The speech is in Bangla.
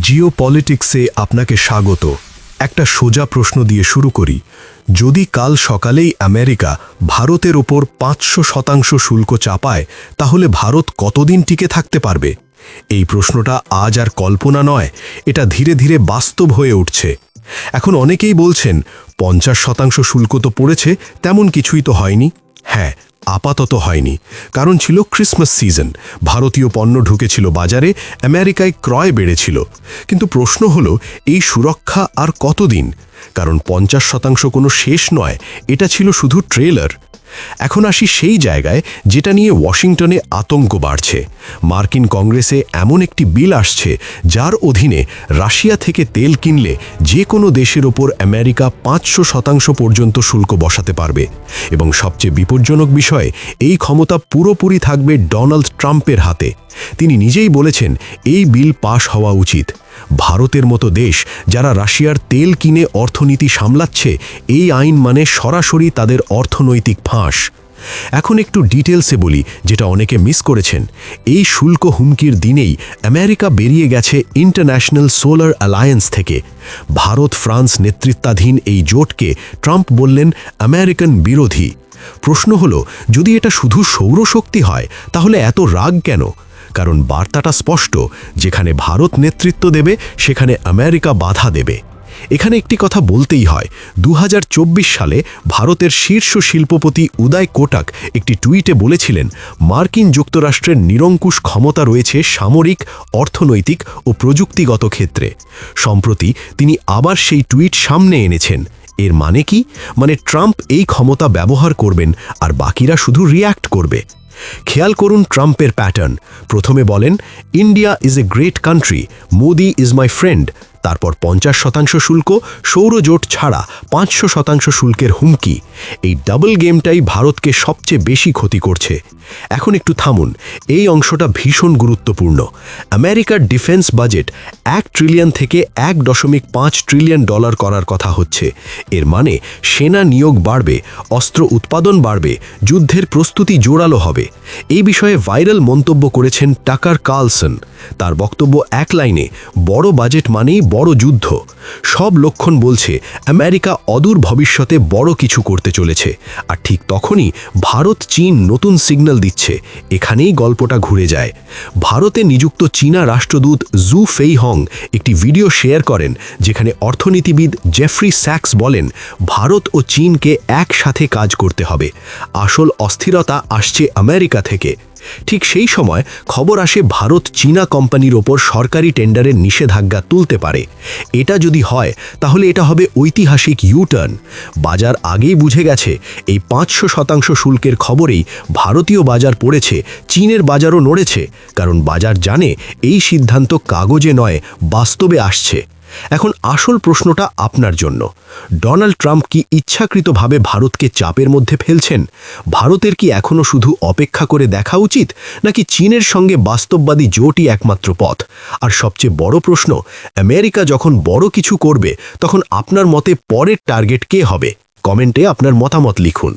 জিওপলিটিক্সে আপনাকে স্বাগত। একটা সোজা প্রশ্ন দিয়ে শুরু করি। যদি কাল সকালেই আমেরিকা ভারতের ওপর 500% শুল্ক চাপায়, তাহলে ভারত কতদিন টিকে থাকতে পারবে? এই প্রশ্নটা আজ আর কল্পনা নয়, এটা ধীরে ধীরে বাস্তব হয়ে উঠছে। এখন অনেকেই বলছেন 50% শুল্ক তো পড়েছে, তেমন কিছুই তো হয়নি। হ্যাঁ, আপাতত হয়নি, কারণ ছিল ক্রিসমাস সিজন, ভারতীয় পণ্য ঢুকেছিল বাজারে, আমেরিকায় ক্রয় বেড়েছিল। কিন্তু প্রশ্ন হলো, এই সুরক্ষা আর কতদিন? কারণ 50% কোনো শেষ নয়, এটা ছিল শুধু ট্রেলার। এখন আসি সেই জায়গায় যেটা নিয়ে ওয়াশিংটনে আতঙ্ক বাড়ছে। মার্কিন কংগ্রেসে এমন একটি বিল আসছে যার অধীনে রাশিয়া থেকে তেল কিনলে যে কোনো দেশের ওপর আমেরিকা 500% পর্যন্ত শুল্ক বসাতে পারবে। এবং সবচেয়ে বিপজ্জনক বিষয়, এই ক্ষমতা পুরোপুরি থাকবে ডোনাল্ড ট্রাম্পের হাতে। তিনি নিজেই বলেছেন এই বিল পাশ হওয়া উচিত। ভারতের মতো দেশ যারা রাশিয়ার তেল কিনে অর্থনীতি সামলাচ্ছে, এই আইন মানে সরাসরি তাদের অর্থনৈতিক ফাঁস। এখন একটু ডিটেলসে বলি, যেটা অনেকে মিস করেছেন। এই শুল্ক হুমকির দিনেই আমেরিকা বেরিয়ে গেছে ইন্টারন্যাশনাল সোলার অ্যালায়েন্স থেকে। ভারত ফ্রান্স নেতৃত্বাধীন এই জোটকে ট্রাম্প বললেন আমেরিকান বিরোধী। প্রশ্ন হলো, যদি এটা শুধু সৌরশক্তি হয়, তাহলে এত রাগ কেন? কারণ বার্তাটা স্পষ্ট, যেখানে ভারত নেতৃত্ব দেবে সেখানে আমেরিকা বাধা দেবে। এখানে একটি কথা বলতেই হয়, 2024 সালে ভারতের শীর্ষ শিল্পপতি উদয় কোটাক একটি টুইটে বলেছিলেন, মার্কিন যুক্তরাষ্ট্রের নিরঙ্কুশ ক্ষমতা রয়েছে সামরিক, অর্থনৈতিক ও প্রযুক্তিগত ক্ষেত্রে। সম্প্রতি তিনি আবার সেই টুইট সামনে এনেছেন। এর মানে কি? মানে ট্রাম্প এই ক্ষমতা ব্যবহার করবেন আর বাকিরা শুধু রিয়্যাক্ট করবে। খেয়াল করুন ট্রাম্পের প্যাটার্ন। প্রথমে বলেন, India is a great country, Modi is my friend. তারপর 50% শুল্ক, সৌরজোট ছাড়া 500% শুল্কের হুমকি। এই ডাবল গেমটাই ভারতকে সবচেয়ে বেশি ক্ষতি করছে। এখন একটু থামুন, এই অংশটা ভীষণ গুরুত্বপূর্ণ। আমেরিকার ডিফেন্স বাজেট 1 ট্রিলিয়ন থেকে 1.5 ট্রিলিয়ন ডলার করার কথা হচ্ছে। এর মানে সেনা নিয়োগ বাড়বে, অস্ত্র উৎপাদন বাড়বে, যুদ্ধের প্রস্তুতি জোরালো হবে। এই বিষয়ে ভাইরাল মন্তব্য করেছেন টাকার কার্লসন। তার বক্তব্য এক লাইনে, বড় বাজেট মানেই বড় যুদ্ধ। সব লক্ষণ বলছে আমেরিকা অদূর ভবিষ্যতে বড় কিছু করতে চলেছে। আর ঠিক তখনই ভারত চীন নতুন সিগন্যাল দিচ্ছে। এখানেই গল্পটা ঘুরে যায়। ভারতে নিযুক্ত চীনা রাষ্ট্রদূত জু ফেইহং একটি ভিডিও শেয়ার করেন, যেখানে অর্থনীতিবিদ জেফ্রি স্যাক্স বলেন, ভারত ও চীনকে একসাথে কাজ করতে হবে। আসল অস্থিরতা আসছে আমেরিকা থেকে। ঠিক সেই সময় খবর আসে ভারত চীনা কোম্পানির ওপর সরকারি টেন্ডারের নিষেধাজ্ঞা তুলতে পারে। এটা যদি হয়, তাহলে এটা হবে ঐতিহাসিক ইউটার্ন। বাজার আগেই বুঝে গেছে, এই 500% শুল্কের খবরেই ভারতীয় বাজার পড়েছে, চীনের বাজারও নড়েছে। কারণ বাজার জানে এই সিদ্ধান্ত কাগজে নয়, বাস্তবে আসছে। এখন আসল প্রশ্নটা আপনার জন্য, ডোনাল্ড ট্রাম্প কি ইচ্ছাকৃতভাবে ভারতকে চাপের মধ্যে ফেলছেন? ভারতের কি এখনও শুধু অপেক্ষা করে দেখা উচিত, নাকি চীনের সঙ্গে বাস্তববাদী জোটই একমাত্র পথ? আর সবচেয়ে বড় প্রশ্ন, আমেরিকা যখন বড় কিছু করবে, তখন আপনার মতে পরের টার্গেট কে হবে? কমেন্টে আপনার মতামত লিখুন।